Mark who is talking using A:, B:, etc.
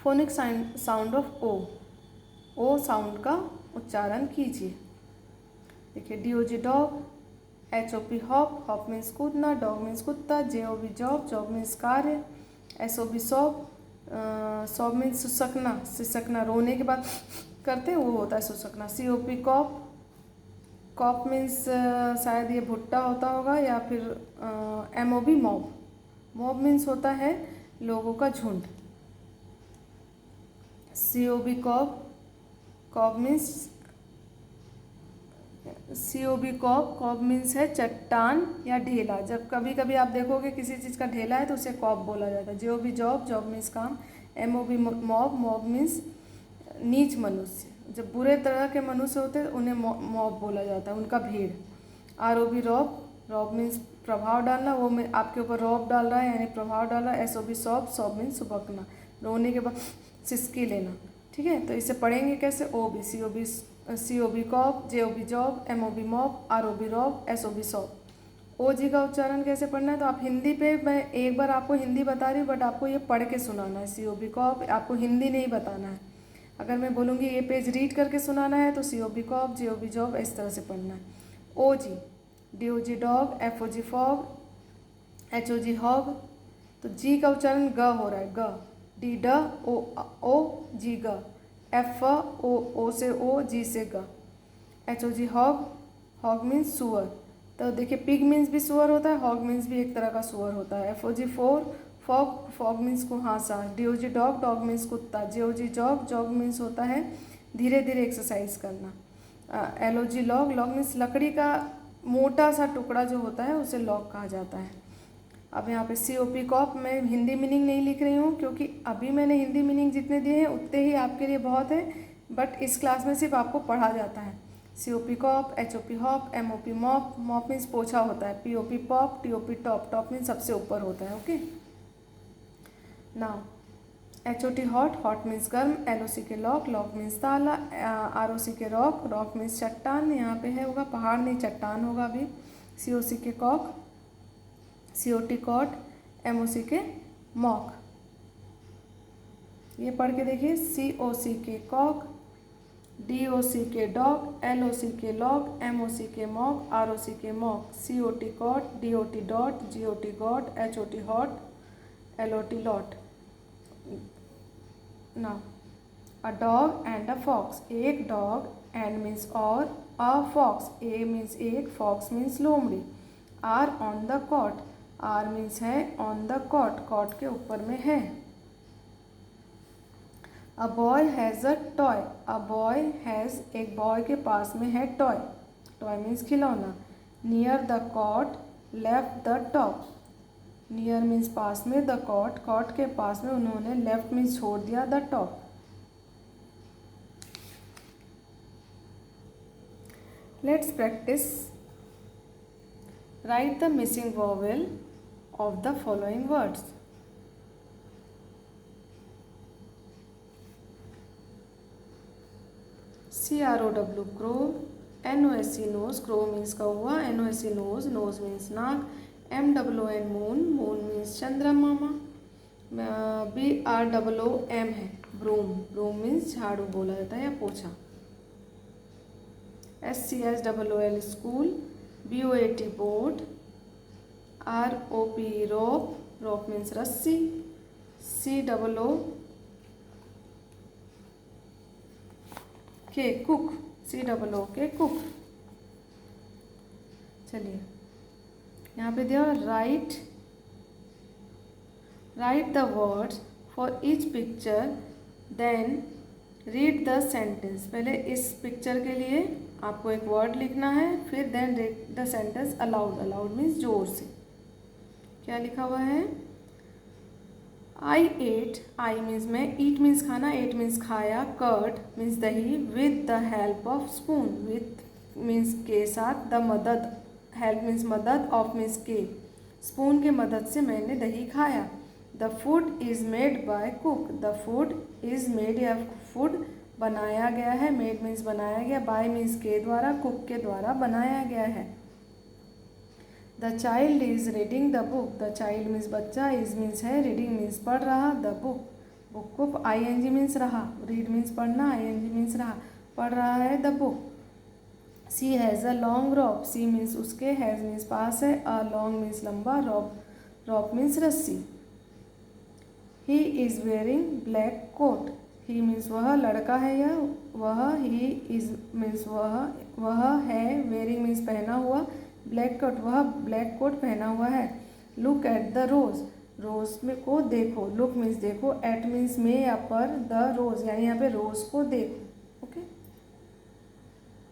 A: Phonic sound of O sound का उच्चारण कीजिए। देखिए DOG dog, HOP hop, hop means कूदना, डॉग मीन्स कुत्ता, JOB जॉब, जॉब मीन्स कार्य, SOB सॉब, सॉब मीन्स सुसकना, सिसकना रोने के बाद करते हैं वो होता है सुसकना, COP कॉप, कॉप मीन्स शायद ये भुट्टा होता होगा, या फिर MOB मॉब, मॉब मीन्स होता है लोगों का झुंड, COB cob, corp means COB cob, corp means है चट्टान या ढेला। जब कभी कभी आप देखोगे किसी चीज़ का ढेला है तो उसे कॉप बोला जाता है। JOB जॉब, जॉब मीन्स काम, MOB मॉब, मॉब मीन्स नीच मनुष्य। जब बुरे तरह के मनुष्य होते हैं उन्हें मॉब बोला जाता है, उनका भीड़। ROB रॉब, रॉब मीन्स प्रभाव डालना, वो में आपके ऊपर रॉब डाल रहा है यानी प्रभाव डाल रहा है। SOB सॉब, सॉब मीन्स सुबकना, रोने के बाद सिसकी लेना। ठीक है, तो इसे पढ़ेंगे कैसे? COB cob, JOB job, MOB mob, ROB rob, SOB sob. OG का उच्चारण कैसे पढ़ना है? तो आप हिंदी पे, मैं एक बार आपको हिंदी बता रही हूँ बट आपको ये पढ़ के सुनाना है। COB कॉप आपको हिंदी नहीं बताना है। अगर मैं बोलूँगी ये पेज रीड करके सुनाना है तो COB कॉप, JOB जॉब इस तरह से पढ़ना है। OG DOG dog, FOG fog, HOG hog. तो जी का उच्चारण ग हो रहा है, ग, D ड, ओ जी ग, F ओ से ओ, जी से ग। HOG हॉग, हॉग मीन्स सुअर। तो देखिए पिग मीन्स भी सुअर होता है, हॉग मीन्स भी एक तरह का सुअर होता है। FOG four, fog, fog means कुहासा। DOG डॉग, डॉग मीन्स कुत्ता। JOG जॉग, जॉग मीन्स होता है धीरे धीरे एक्सरसाइज करना। LOG लॉग, लॉग मीन्स लकड़ी का मोटा सा टुकड़ा जो होता है उसे लॉग कहा जाता है। अब यहाँ पे COP कॉप, मैं हिंदी मीनिंग नहीं लिख रही हूँ क्योंकि अभी मैंने हिंदी मीनिंग जितने दिए हैं उतने ही आपके लिए बहुत है, बट इस क्लास में सिर्फ आपको पढ़ा जाता है। COP cop, HOP hop, MOP mop, mop means पोछा होता है। POP pop, TOP top, top means सबसे ऊपर होता है। Okay, now HOT hot, hot means गर्म। LOC K lock, lock means ताला। ROC K rock, rock means चट्टान, यहाँ पे है होगा पहाड़ नहीं चट्टान होगा अभी। COC K cock, COT cot, MOC K mock. ये पढ़ के देखिए, COC K cock, DOC K dock, LOC K lock, MOC K mock, ROC K mock, COT cot, DOT dot, GOT got, HOT hot, LOT lot. Now a dog and a fox, एक dog, and means और, a fox, a means एक, fox means लोमड़ी, are on the cot, are means है on the cot, cot के ऊपर में है। A boy has a toy, a boy has, एक बॉय के पास में है टॉय, टॉय मीन्स खिलौना। Near the cot, left the top, near means पास में, द कॉट, कॉट के पास में उन्होंने, लेफ्ट मीन्स छोड़ दिया, the top. Let's practice. Write the missing vowel of the following words. CROW crow, NOSE nose, crow means कौवा, NOSE nose, nose means नाक। MOON मून, मून मीन्स चंद्रमा। BROOM है ब्रूम, ब्रूम मीन्स झाड़ू बोला जाता है या पोछा। SCHOOL school, BOAT boat, ROP rope, rope means रस्सी। COO के कुक, COO के कुक। चलिए यहाँ पे दिया write the words for each picture, then read the sentence. पहले इस पिक्चर के लिए आपको एक वर्ड लिखना है, फिर then read the sentence aloud, aloud means जोर से। क्या लिखा हुआ है? आई एट, आई मीन्स मैं, ईट मीन्स खाना, एट मीन्स खाया, कर्ड मीन्स दही, with the help of spoon, with means के साथ, द मदद, हेल्प मीन्स मदद, ऑफ मीन्स के, स्पून के मदद से मैंने दही खाया। The food is made by cook, the food is made, या फूड बनाया गया है, मेड मीन्स बनाया गया, बाय मीन्स के द्वारा, कुक के द्वारा बनाया गया है। The child is reading the book, the child means बच्चा, इज मीन्स है, रीडिंग मीन्स पढ़ रहा, द बुक बुक को ING मीन्स रहा, रीड मीन्स पढ़ना, ING मीन्स रहा, पढ़ रहा है the book. She has a long rope, she means उसके, हैज़ मीन्स पास है, अ लॉन्ग मीन्स लंबा, रॉप मीन्स रस्सी। He is wearing black coat, he means वह लड़का है या वह, ही इज़ मीन्स वह है, वेयरिंग मीन्स पहना हुआ, ब्लैक कोट वह ब्लैक कोट पहना हुआ है। लुक एट द रोज़, रोज़ में को देखो, लुक मीन्स देखो, एट मीन्स में या पर, द रोज़ यानी यहाँ पे रोज़ को देखो।